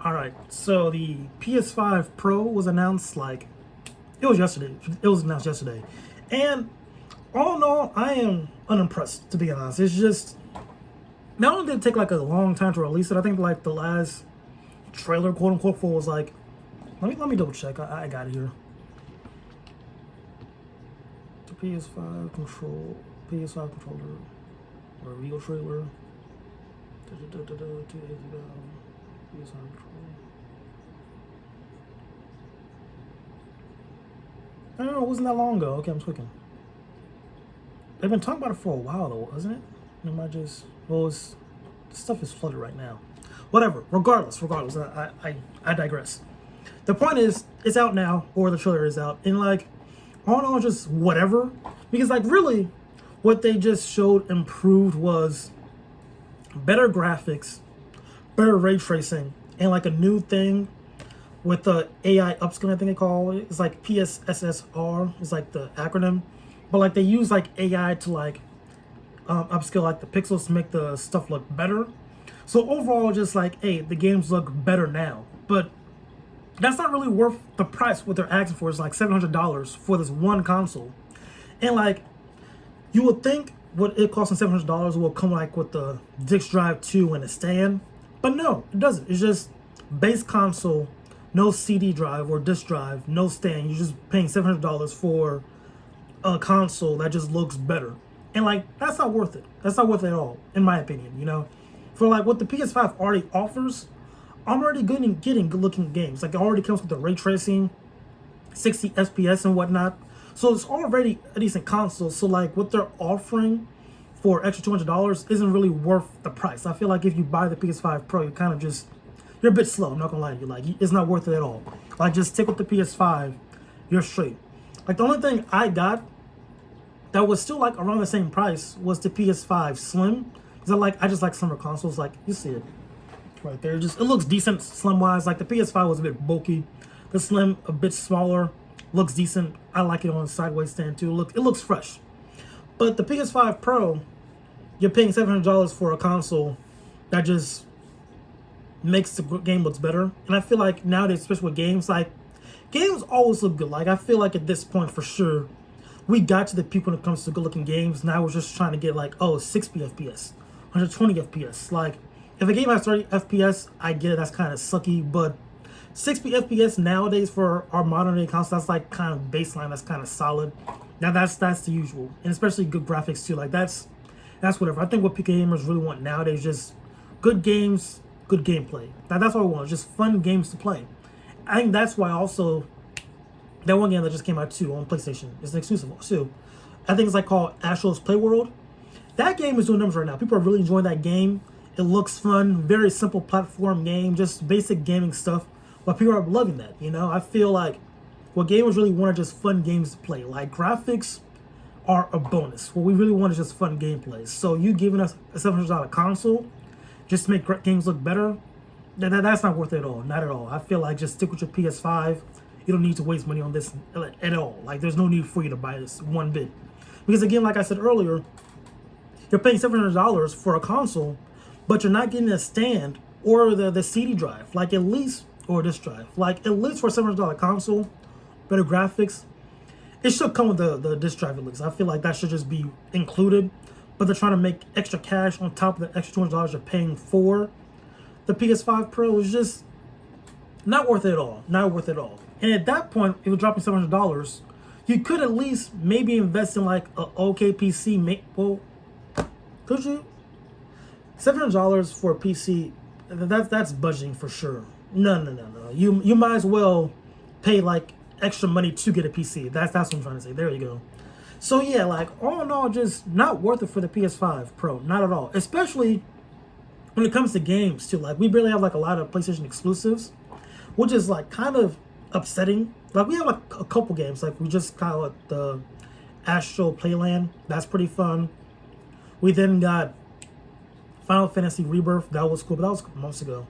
All right, so the PS5 Pro was announced like it was yesterday. It was announced yesterday, and all in all, I am unimpressed to be honest. It's just not only did it take like a long time to release it. I think like the last trailer, quote unquote, for was like let me double check. I got it here. The PS5 controller, reveal trailer. 2 days ago. PS5 controller. I don't know, it wasn't that long ago. Okay, I'm tweaking. They've been talking about it for a while though, hasn't it? Am I just this stuff is flooded right now. Whatever. Regardless, I digress. The point is, it's out now, or the trailer is out, and like, all in all, just whatever. Because like, really, what they just showed improved was better graphics, better ray tracing, and like a new thing with the AI upscaling, I think they call it. It's like PSSSR is like the acronym, but like they use like AI to like upscale like the pixels to make the stuff look better. So overall, just like, hey, the games look better now, but that's not really worth the price. What they're asking for is like $700 for this one console, and like you would think what it costing $700 will come like with the disc drive 2 and a stand, but no, it doesn't. It's just base console, no CD drive or disc drive, no stand. You're just paying $700 for a console that just looks better, and like that's not worth it. That's not worth it at all, in my opinion. You know, for like what the PS5 already offers, I'm already getting good looking games. Like it already comes with the ray tracing, 60 FPS and whatnot. So it's already a decent console. So like what they're offering for extra $200 isn't really worth the price. I feel like if you buy the PS5 Pro, you're a bit slow. I'm not gonna lie to you. Like it's not worth it at all. Like just stick with the PS5, you're straight. Like the only thing I got that was still like around the same price was the PS5 Slim. Cause I just like slimmer consoles. Like you see it right there. Just it looks decent slim wise. Like the PS5 was a bit bulky. The Slim a bit smaller. Looks decent. I like it on a sideways stand too. It looks fresh. But the PS5 Pro, you're paying $700 for a console that just makes the game looks better. And I feel like nowadays, especially with games, like games always look good. Like I feel like at this point for sure, we got to the peak when it comes to good looking games. Now we're just trying to get like 60 FPS, 120 FPS. Like if a game has 30 FPS, I get it. That's kind of sucky, but 60 FPS nowadays for our modern day console, that's like kind of baseline. That's kind of solid. Now that's the usual, and especially good graphics too. Like that's whatever. I think what PC gamers really want nowadays is just good games, good gameplay. That's all we want. Just fun games to play. I think that's why also that one game that just came out too on PlayStation is an exclusive too. I think it's like called Astro's Playworld. That game is doing numbers right now. People are really enjoying that game. It looks fun. Very simple platform game, just basic gaming stuff. But people are loving that, you know? I feel like what gamers really want are just fun games to play. Like, graphics are a bonus. What we really want is just fun gameplay. So you giving us a $700 console just to make games look better, that's not worth it at all. Not at all. I feel like just stick with your PS5. You don't need to waste money on this at all. Like, there's no need for you to buy this one bit. Because, again, like I said earlier, you're paying $700 for a console, but you're not getting a stand or the CD drive. Like, at least... or disc drive. Like at least for a $700 console, better graphics, it should come with the disc drive at least. I feel like that should just be included, but they're trying to make extra cash on top of the extra $200 you're paying for the PS5 Pro. Is just not worth it at all. Not worth it at all. And at that point, if you're dropping $700, you could at least maybe invest in like a okay PC. Well, could you? $700 for a PC, that's budgeting for sure. No. You might as well pay like extra money to get a PC. That's what I'm trying to say. There you go. So yeah, like all in all, just not worth it for the PS5 Pro. Not at all. Especially when it comes to games too. Like we barely have like a lot of PlayStation exclusives, which is like kind of upsetting. Like we have like a couple games. Like we just got like the Astro Playland. That's pretty fun. We then got Final Fantasy Rebirth. That was cool, but that was a couple months ago.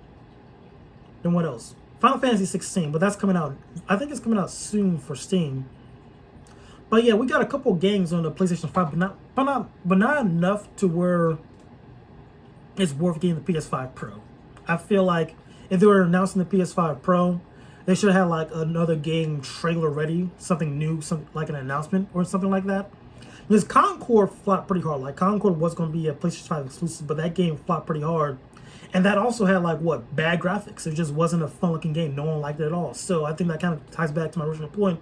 Then what else? Final Fantasy 16, but that's coming out. I think it's coming out soon for Steam. But yeah, we got a couple games on the PlayStation 5, but not enough to where it's worth getting the PS5 Pro. I feel like if they were announcing the PS5 Pro, they should have had like another game trailer ready, something new, some like an announcement or something like that. Because Concord flopped pretty hard. Like Concord was going to be a PlayStation 5 exclusive, but that game flopped pretty hard. And that also had like what, bad graphics. It just wasn't a fun looking game. No one liked it at all. So I think that kind of ties back to my original point,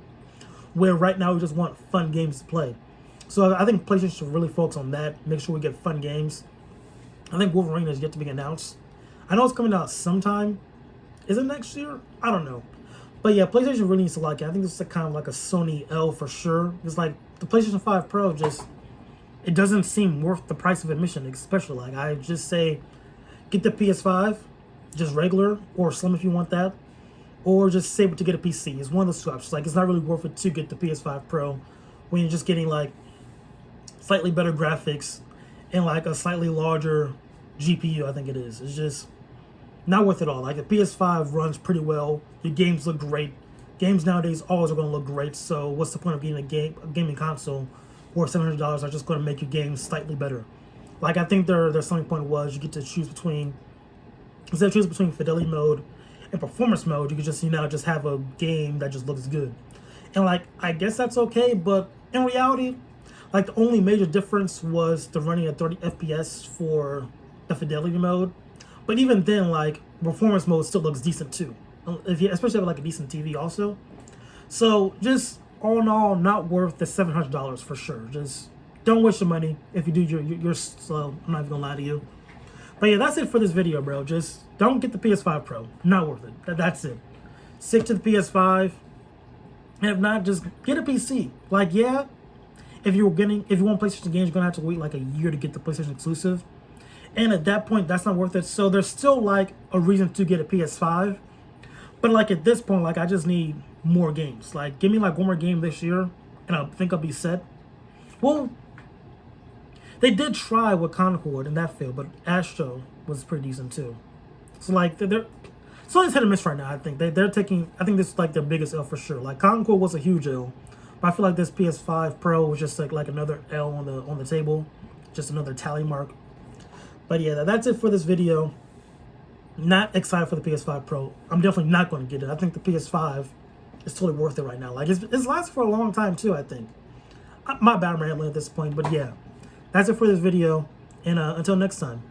where right now we just want fun games to play. So I think PlayStation should really focus on that. Make sure we get fun games. I think Wolverine is yet to be announced. I know it's coming out sometime. Is it next year? I don't know. But yeah, PlayStation really needs to like it. I think this is kind of like a Sony L for sure. It's like the PlayStation 5 Pro just, it doesn't seem worth the price of admission, especially. Like I just say, get the PS5, just regular, or Slim if you want that, or just save it to get a PC. It's one of those two options. Like it's not really worth it to get the PS5 Pro when you're just getting like slightly better graphics and like a slightly larger GPU, I think it is. It's just not worth it all. Like the PS5 runs pretty well. Your games look great. Games nowadays always are going to look great. So what's the point of getting a gaming console or $700 are just going to make your games slightly better? Like I think their selling point was you get to choose between, instead of choosing between fidelity mode and performance mode, you could just just have a game that just looks good. And like I guess that's okay, but in reality, like the only major difference was the running at 30 FPS for the fidelity mode. But even then, like performance mode still looks decent too, if you especially have like a decent TV also. So just all in all, not worth the $700 for sure. Just don't waste your money. If you do, you're slow. I'm not even gonna lie to you. But yeah, that's it for this video, bro. Just don't get the PS5 Pro. Not worth it. That's it. Stick to the PS5. And if not, just get a PC. Like yeah, if you want PlayStation games, you're gonna have to wait like a year to get the PlayStation exclusive. And at that point, that's not worth it. So there's still like a reason to get a PS5. But like at this point, like I just need more games. Like give me like one more game this year and I think I'll be set. Well, they did try with Concord and that failed, but Astro was pretty decent too. So like they're Sony's hit or miss right now, I think. They're taking, I think this is like their biggest L for sure. Like Concord was a huge L. But I feel like this PS5 Pro was just like another L on the table. Just another tally mark. But yeah, that's it for this video. Not excited for the PS5 Pro. I'm definitely not going to get it. I think the PS5 is totally worth it right now. Like it's lasted for a long time too, I think. My bad, I'm rambling at this point, but yeah. That's it for this video, and until next time.